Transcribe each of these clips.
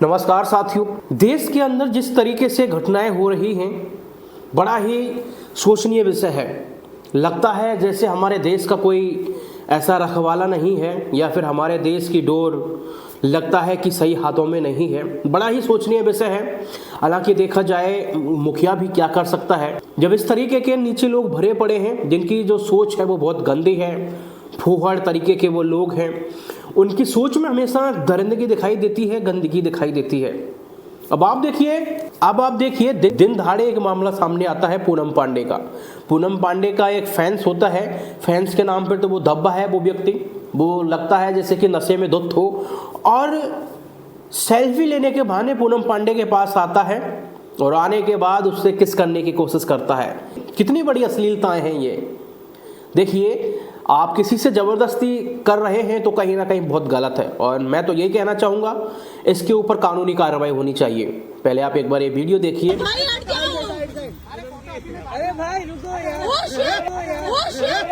नमस्कार साथियों, देश के अंदर जिस तरीके से घटनाएं हो रही हैं बड़ा ही सोचनीय विषय है। लगता है जैसे हमारे देश का कोई ऐसा रखवाला नहीं है या फिर हमारे देश की डोर लगता है कि सही हाथों में नहीं है। बड़ा ही सोचनीय विषय है। हालांकि देखा जाए मुखिया भी क्या कर सकता है जब इस तरीके के नीचे लोग भरे पड़े हैं जिनकी जो सोच है वो बहुत गंदी है, फूहड़ तरीके के वो लोग हैं। उनकी सोच में हमेशा दरिंदगी दिखाई देती है, गंदगी दिखाई देती है। अब आप देखिए दिन दहाड़े एक मामला सामने आता है पूनम पांडे का। पूनम पांडे का एक फैंस होता है, फैंस के नाम पर तो वो धब्बा है, वो व्यक्ति वो लगता है जैसे कि नशे में धुत हो और सेल्फी लेने के बहाने पूनम पांडे के पास आता है और आने के बाद उससे किस करने की कोशिश करता है। कितनी बड़ी अश्लीलताएं हैं ये। देखिए, आप किसी से ज़बरदस्ती कर रहे हैं तो कहीं ना कहीं बहुत गलत है और मैं तो यही कहना चाहूँगा इसके ऊपर कानूनी कार्रवाई होनी चाहिए। पहले आप एक बार ये वीडियो देखिए। अरे भाई रुको यार।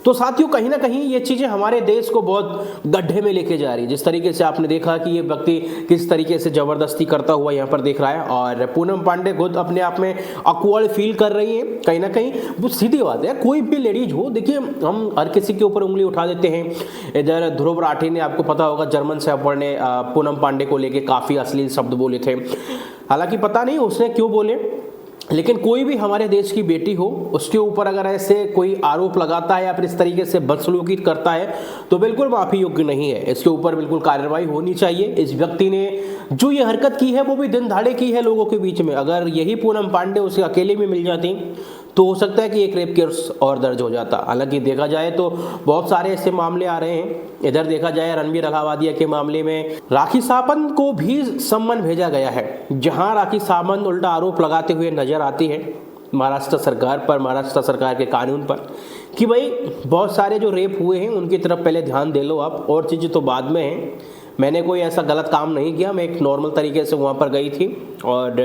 तो साथियों, कहीं ना कहीं ये चीज़ें हमारे देश को बहुत गड्ढे में लेके जा रही है। जिस तरीके से आपने देखा कि ये व्यक्ति किस तरीके से ज़बरदस्ती करता हुआ यहाँ पर दिख रहा है और पूनम पांडे खुद अपने आप में ऑकवर्ड फील कर रही है। कहीं ना कहीं वो सीधी बात है, कोई भी लेडीज हो, देखिए हम हर किसी के ऊपर उंगली उठा देते हैं। इधर ध्रुव राठी ने, आपको पता होगा, जर्मन शेफर्ड ने पूनम पांडे को लेकर काफ़ी अश्लील शब्द बोले थे। हालांकि पता नहीं उसने क्यों बोले, लेकिन कोई भी हमारे देश की बेटी हो उसके ऊपर अगर ऐसे कोई आरोप लगाता है या फिर इस तरीके से बदसलूकी करता है तो बिल्कुल माफ़ी योग्य नहीं है। इसके ऊपर बिल्कुल कार्रवाई होनी चाहिए। इस व्यक्ति ने जो ये हरकत की है वो भी दिन दहाड़े की है लोगों के बीच में। अगर यही पूनम पांडे उसे अकेले में मिल जाती तो हो सकता है कि एक रेप केस और दर्ज हो जाता। हालांकि देखा जाए तो बहुत सारे ऐसे मामले आ रहे हैं। इधर देखा जाए रणबीर अलाहाबादिया के मामले में राखी सावंत को भी सम्मन भेजा गया है, जहां राखी सावंत उल्टा आरोप लगाते हुए नजर आती है महाराष्ट्र सरकार पर, महाराष्ट्र सरकार के कानून पर, कि भाई बहुत सारे जो रेप हुए हैं उनकी तरफ पहले ध्यान दे लो आप, और चीज़ें तो बाद में हैं। मैंने कोई ऐसा गलत काम नहीं किया, मैं एक नॉर्मल तरीके से वहाँ पर गई थी और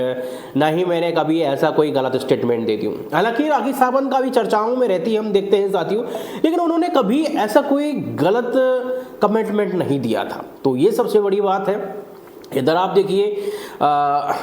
ना ही मैंने कभी ऐसा कोई गलत स्टेटमेंट दे दी हूँ। हालांकि राखी सावंत का भी चर्चाओं में रहती है, हम देखते हैं साथियों, लेकिन उन्होंने कभी ऐसा कोई गलत कमिटमेंट नहीं दिया था। तो ये सबसे बड़ी बात है। इधर आप देखिए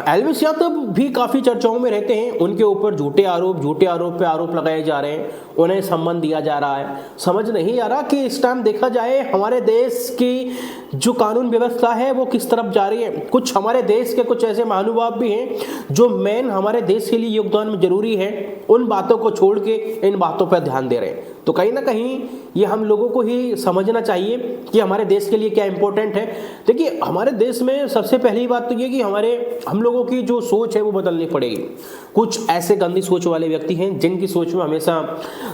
एल्विस यादव भी काफ़ी चर्चाओं में रहते हैं। उनके ऊपर झूठे आरोप पे आरोप लगाए जा रहे हैं, उन्हें सम्मान दिया जा रहा है। समझ नहीं आ रहा कि इस टाइम देखा जाए हमारे देश की जो कानून व्यवस्था है वो किस तरफ जा रही है। कुछ हमारे देश के कुछ ऐसे महानुभाव भी हैं जो मेन हमारे देश के लिए योगदान में जरूरी है, उन बातों को छोड़ के इन बातों पर ध्यान दे रहे हैं। तो कहीं ना कहीं ये हम लोगों को ही समझना चाहिए कि हमारे देश के लिए क्या इंपॉर्टेंट है। देखिए, हमारे देश में सबसे पहली बात तो ये कि हम लोगों की जो सोच है वो बदलनी पड़ेगी। कुछ ऐसे गंदी सोच वाले व्यक्ति हैं जिनकी सोच में हमेशा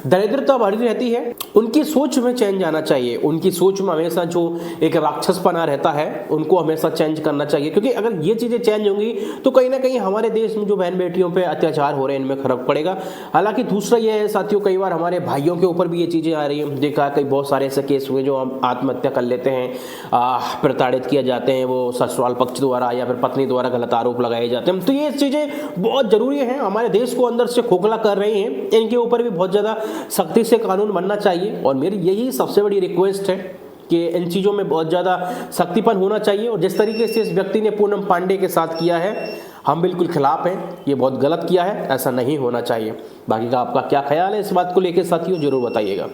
दरिद्रता भरी रहती है, उनकी सोच में चेंज आना चाहिए। उनकी सोच में हमेशा जो एक राक्षसपना रहता है उनको हमेशा चेंज करना चाहिए, क्योंकि अगर ये चीज़ें चेंज होंगी तो कहीं ना कहीं हमारे देश में जो बहन बेटियों पर अत्याचार हो रहे हैं इनमें फर्क पड़ेगा। हालांकि दूसरा ये है साथियों, कई बार हमारे भाइयों के ऊपर भी ये चीज़ें आ रही हैं। देखा कई बहुत सारे ऐसे केस हुए जो हम आत्महत्या कर लेते हैं, प्रताड़ित किया जाते हैं वो ससुराल पक्ष द्वारा या फिर पत्नी द्वारा गलत आरोप लगाए जाते हैं। तो ये चीज़ें बहुत ज़रूरी हैं, हमारे देश को अंदर से खोखला कर रही हैं। इनके ऊपर भी बहुत ज़्यादा सख्ती से कानून बनना चाहिए और मेरी यही सबसे बड़ी रिक्वेस्ट है कि इन चीज़ों में बहुत ज़्यादा सख्तीपन होना चाहिए। और जिस तरीके से इस व्यक्ति ने पूनम पांडे के साथ किया है हम बिल्कुल खिलाफ हैं, ये बहुत गलत किया है, ऐसा नहीं होना चाहिए। बाकी का आपका क्या ख्याल है इस बात को लेकर साथियों, जरूर बताइएगा।